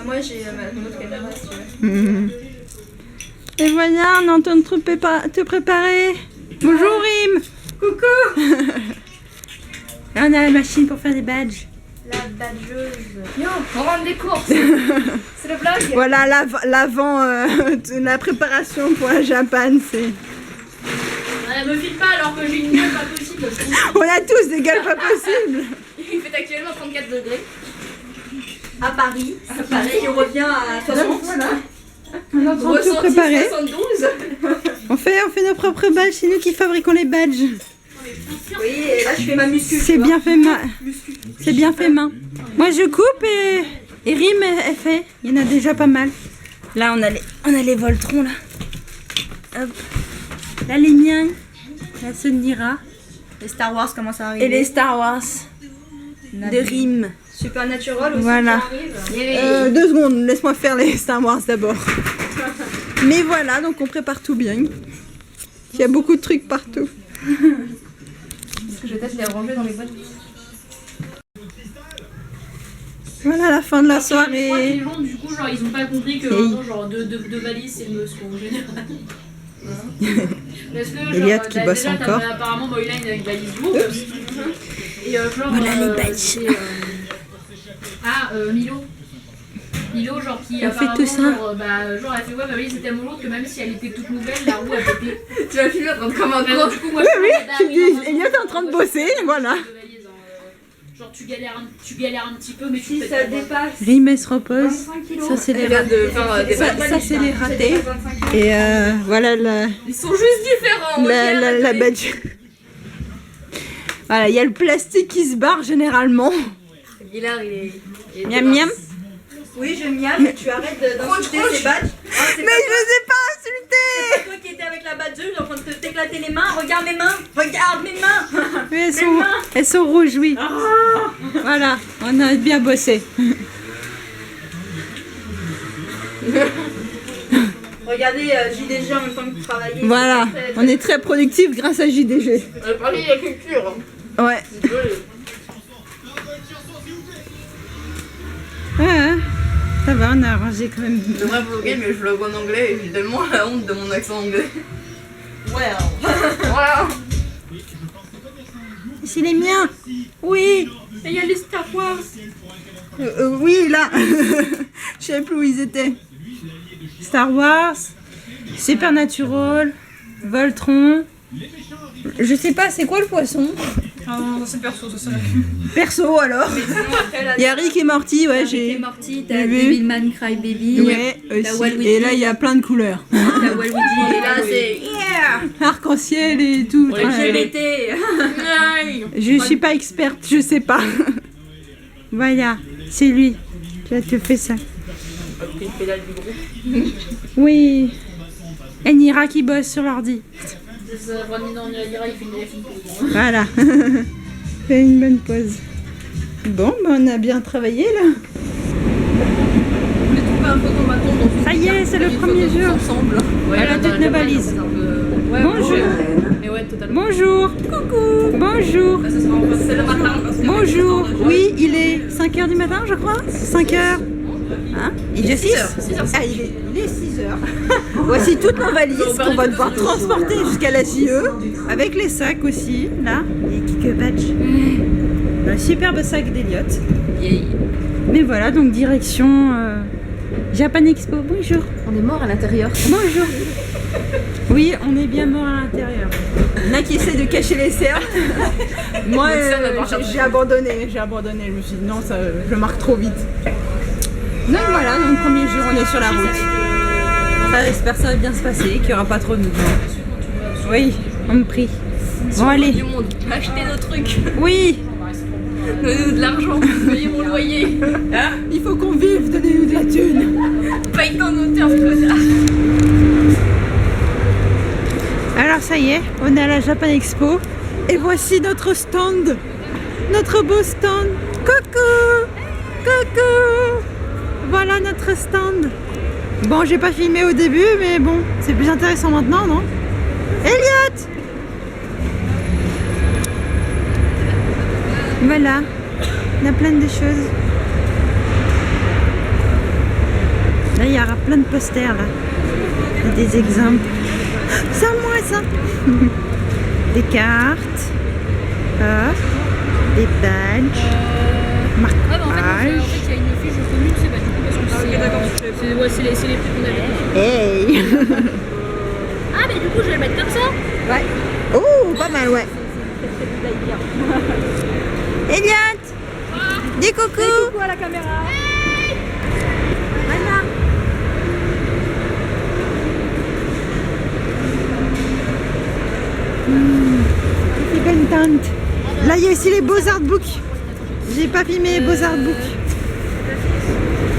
Moi j'ai mon autre caméra si tu veux. Et voilà, on est en train de te préparer. Bonjour Rim. Coucou. Là on a la machine pour faire des badges. La badgeuse. Yo, on rentre des courses. C'est le vlog. Voilà l'avant, la préparation pour la Japan, c'est... Me file pas alors que j'ai une gueule pas possible. On a tous des gueules pas possibles. Il fait actuellement 34 degrés. À Paris. Et on revient à 60. Voilà. On est en train de tout préparer. 72. On fait nos propres badges, c'est nous qui fabriquons les badges. Oui, et là je fais ma muscu. C'est bien fait C'est bien fait main. Moi je coupe et Rim elle fait. Il y en a déjà pas mal. Là on a les Voltrons là. Hop. Là les miens. Là ceux de Nira. Les Star Wars commencent à arriver. Et les Star Wars de Rim. Supernatural aussi. Voilà. 2 secondes, laisse-moi faire les Star Wars d'abord. Mais voilà, donc on prépare tout bien. Il y a beaucoup de trucs partout. Est-ce que je vais peut-être les ranger dans les boîtes? Voilà la fin de la Je crois que soirée. les gens, du coup, genre, ils ont pas compris que maintenant, genre, deux valises, c'est le ce qu'on général. Parce que, genre, Elliot qui bosse déjà, encore. apparemment, Moyline a une valise lourde. Et genre, Voilà les badges. c'est, Milo. Milo, genre, qui Elle fait apparemment, tout ça. genre, elle fait, ouais, ma valise était tellement lourde que même si elle était toute nouvelle, la roue a pété. Tu vas filmer en train de comme un Alors, du coup, moi, Oui, je tu dis, Elliot est en train de bosser, voilà. Genre, tu galères un petit peu, mais tu Si te ça dépasse Rim elle se repose. 25 kilos. Ça c'est les Elle vient ratés. de faire des badges. Ça c'est les ratés. Ça dépasse 25 kilos. Et voilà la Ils sont juste différents. la badge. Voilà, il y a le plastique qui se barre généralement. Guillard, il est Miam miam. Oui, je miam, mais tu arrêtes d'insulter ces badges. Ah, c'est Mais pas je les ai pas insultés. toi qui étais avec la badgeuse, il est en train de t'éclater les mains. Regarde mes mains. Regarde mes mains. Oui, elles sont rouges, oui. Ah. Voilà, on a bien bossé. Regardez JDG en même temps que vous travaillez. Voilà, on est très productifs grâce à JDG. On a parlé de la culture. Ouais. Ouais, ça va, on a arrangé quand même. Je devrais vlogger, mais je vlog en anglais et j'ai tellement la honte de mon accent anglais. Well. Voilà. C'est les miens. Oui. Et il y a les Star Wars. Oui, là. Je savais plus où ils étaient. Star Wars, Supernatural, Voltron. Je sais pas, c'est quoi le poisson? C'est perso, ça. Perso alors. Il y a Rick et Morty, ouais, j'ai. Morty, t'as vu. Devilman Crybaby. Ouais, T'as aussi. Waluigi. Et là, il y a plein de couleurs. T'as Waluigi. Et là, c'est Arc-en-ciel et tout. LGBT. Je suis pas experte, je sais pas. Voilà, c'est lui qui a te fait ça. Oui. Et Nira qui bosse sur l'ordi. C'est ça, Brandon, on ira, il fait une Voilà. Fais une bonne pause. Bon, ben on a bien travaillé là. J'ai trouvé un photomaton dans Ça y est, c'est le premier jour. ensemble. Voilà toutes nos valises. Bonjour. Mais ouais, totalement. Bonjour. Coucou. Bonjour. C'est le matin. Parce que Bonjour. Oui, il est 5h du matin, je crois. 5h. Hein? Il est 6h. Ah, il est 6h. Voici toutes nos valises qu'on va devoir transporter jusqu'à la CIE. Avec les sacs aussi, là. Et quelques badges. Un superbe sac d'Eliott. Mais voilà, donc direction Japan Expo. Bonjour. On est mort à l'intérieur. Bonjour. Oui, on est bien mort à l'intérieur. Il y en a qui essaient de cacher les cernes. Moi, j'ai abandonné. Je me suis dit non, ça, je marque trop vite. Donc voilà, donc premier jour, on est sur la route. Ça, j'espère que ça va bien se passer, qu'il n'y aura pas trop de mouvements. Oui, on me prie. Bon, allez. Du monde. Achetez nos trucs. Oui, Donnez-nous de l'argent. Payez mon loyer. il faut qu'on vive, donnez-nous de la thune. Paye dans nos terres, connard. Alors ça y est, on est à la Japan Expo. Et voici notre stand. Notre beau stand. Coucou. Coucou. Voilà notre stand. Bon, j'ai pas filmé au début, mais bon, c'est plus intéressant maintenant, non? Elliot! Voilà, on a plein de choses. y aura plein de posters là. Des exemples. C'est à moi ça. Des cartes. Des badges. Ah bah en fait, Marquage. il y a une fiche commune, c'est pas du coup parce que c'est les prix qu'on avait. Hey. Ah mais du coup je vais le mettre comme ça. Ouais. Oh, pas mal, ouais. Elliot, dis coucou. Dis coucou à la caméra. Anna. C'est contente. Là, il y a aussi les Beaux-Arts Book. J'ai pas filmé les Beaux-Arts Book.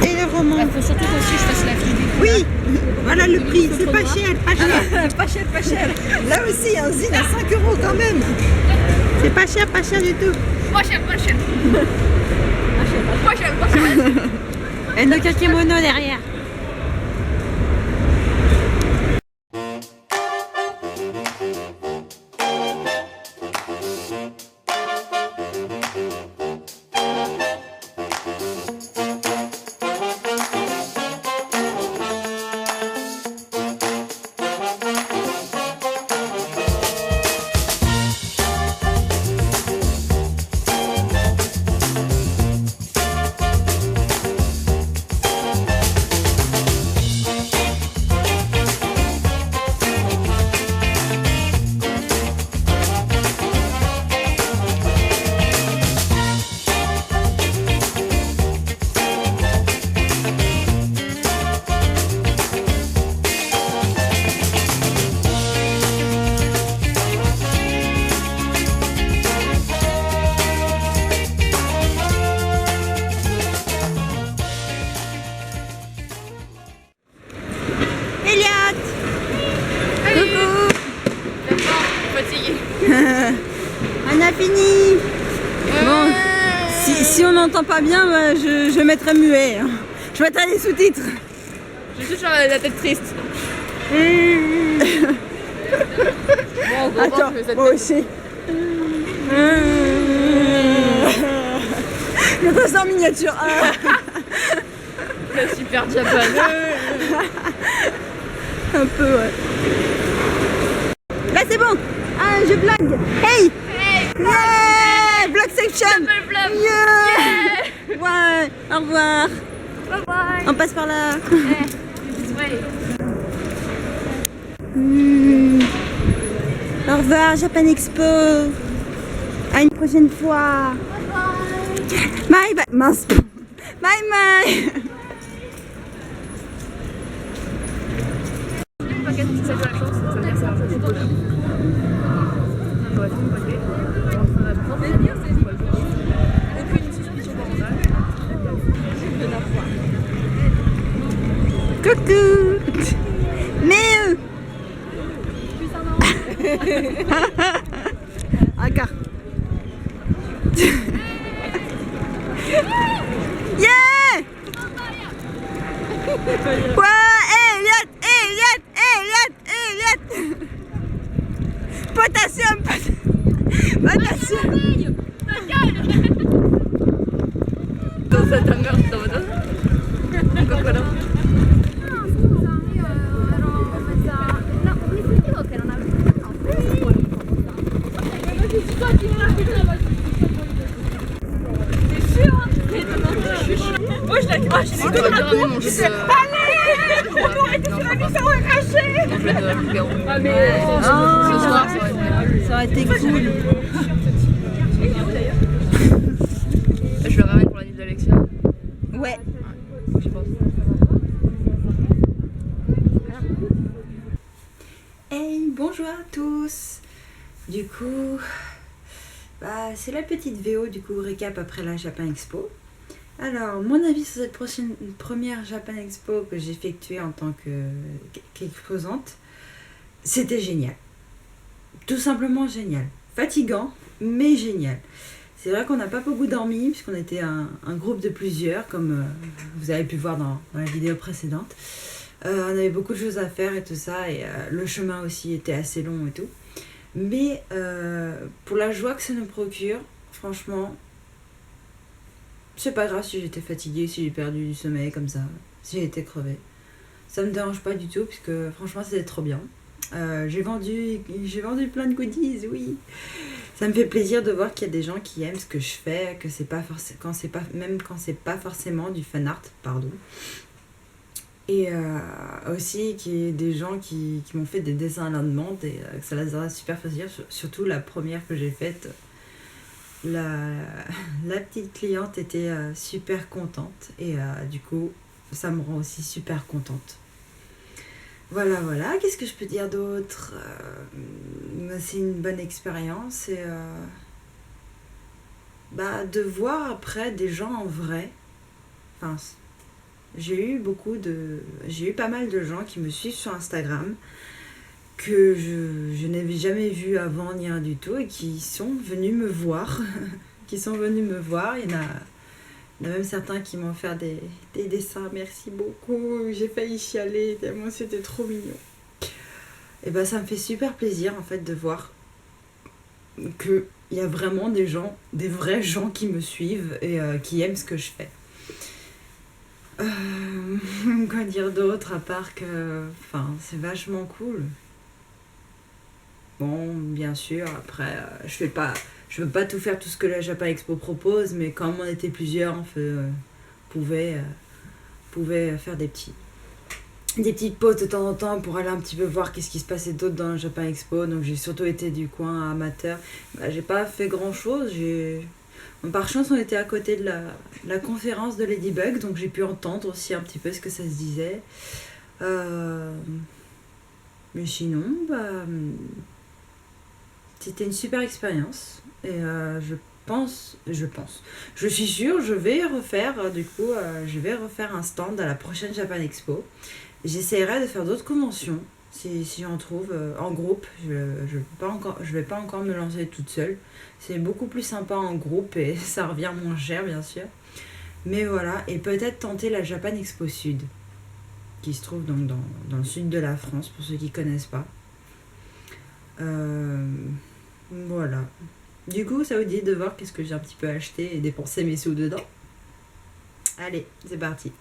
Et le roman. Il faut surtout qu'aussi je fasse la fiche du coup. Oui, voilà le prix, c'est pas cher, pas cher. Pas cher, pas cher. Là aussi, un zine à 5 € quand même. C'est pas cher du tout. Pas cher, pas cher. Pas cher, pas cher. Et nos kakémono derrière. On a fini. Bon, si on n'entend pas bien, bah, je mettrai muet. Je mettrai les sous-titres. J'ai toujours la tête triste. Bon, Attends, moi aussi. Le reste en miniature. La super Japan. Un peu, ouais. Là, c'est bon. Ah, je blague. Hey! Yeah! Vlog section! Yeah! Ouais! Au revoir! Bye bye. On passe par là! Ouais. Au revoir, Japan Expo! À une prochaine fois! Bye bye! Mince! Bye bye! Coucou! Mais encore. Yeah! Ouais! Elliot! Potassium! Potassium! Cosa ta merde dans votre Coca-Cola. Moi je la crache, c'est que de la peau. Ah mais Ce soir, Ça aurait été cool. je le ramène pour la nuit d'Alexia. Ouais. Je pense. Hey, bonjour à tous. Du coup, c'est la petite VO du coup récap après la Japan Expo. Alors, mon avis sur cette première Japan Expo que j'ai effectuée en tant qu'exposante, c'était génial. Tout simplement génial. Fatigant, mais génial. C'est vrai qu'on n'a pas beaucoup dormi, puisqu'on était un groupe de plusieurs, comme vous avez pu voir dans la vidéo précédente. On avait beaucoup de choses à faire et tout ça, et le chemin aussi était assez long et tout. Mais pour la joie que ça nous procure, franchement, c'est pas grave si j'étais fatiguée, si j'ai perdu du sommeil comme ça, si j'ai été crevée. Ça me dérange pas du tout, puisque franchement, c'était trop bien. J'ai vendu plein de goodies, oui. Ça me fait plaisir de voir qu'il y a des gens qui aiment ce que je fais, que c'est pas forcément, même quand c'est pas forcément du fan art, pardon. Et aussi qu'il y ait des gens qui m'ont fait des dessins à la demande et que ça les a super fait plaisir. Surtout la première que j'ai faite, la petite cliente était super contente et du coup ça me rend aussi super contente. Voilà, qu'est-ce que je peux dire d'autre? C'est une bonne expérience et de voir après des gens en vrai. Enfin, j'ai eu pas mal de gens qui me suivent sur Instagram que je n'avais jamais vu avant ni rien du tout et qui sont venus me voir. Il y en a même certains qui m'ont offert des dessins. Merci beaucoup, j'ai failli chialer tellement c'était trop mignon. Et ça me fait super plaisir en fait de voir qu'il y a vraiment des vrais gens qui me suivent et qui aiment ce que je fais. Quoi dire d'autre à part que c'est vachement cool. Bon, bien sûr, après je veux pas tout faire tout ce que la Japan Expo propose, mais quand on était plusieurs, on pouvait faire des petites pauses de temps en temps pour aller un petit peu voir qu'est-ce qui se passait d'autre dans la Japan Expo. Donc j'ai surtout été du coin amateur. J'ai pas fait grand chose. Par chance, on était à côté de la conférence de Ladybug, donc j'ai pu entendre aussi un petit peu ce que ça se disait. Mais sinon, c'était une super expérience. Et je suis sûre, je vais refaire un stand à la prochaine Japan Expo. J'essaierai de faire d'autres conventions si j'en trouve en groupe. Je vais pas encore me lancer toute seule. C'est beaucoup plus sympa en groupe et ça revient moins cher bien sûr. Mais voilà, et peut-être tenter la Japan Expo Sud, qui se trouve donc dans le sud de la France pour ceux qui connaissent pas. Voilà. Du coup, ça vous dit de voir qu'est-ce que j'ai un petit peu acheté et dépensé mes sous dedans. Allez, c'est parti.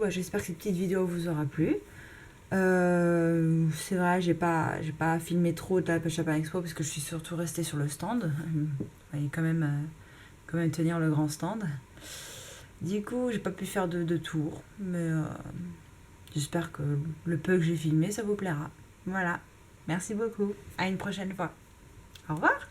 J'espère que cette petite vidéo vous aura plu. C'est vrai, j'ai pas filmé trop de la Japan Expo parce que je suis surtout restée sur le stand. Il fallait quand même tenir le grand stand. Du coup, j'ai pas pu faire de tour, mais j'espère que le peu que j'ai filmé, ça vous plaira. Voilà, merci beaucoup. À une prochaine fois. Au revoir.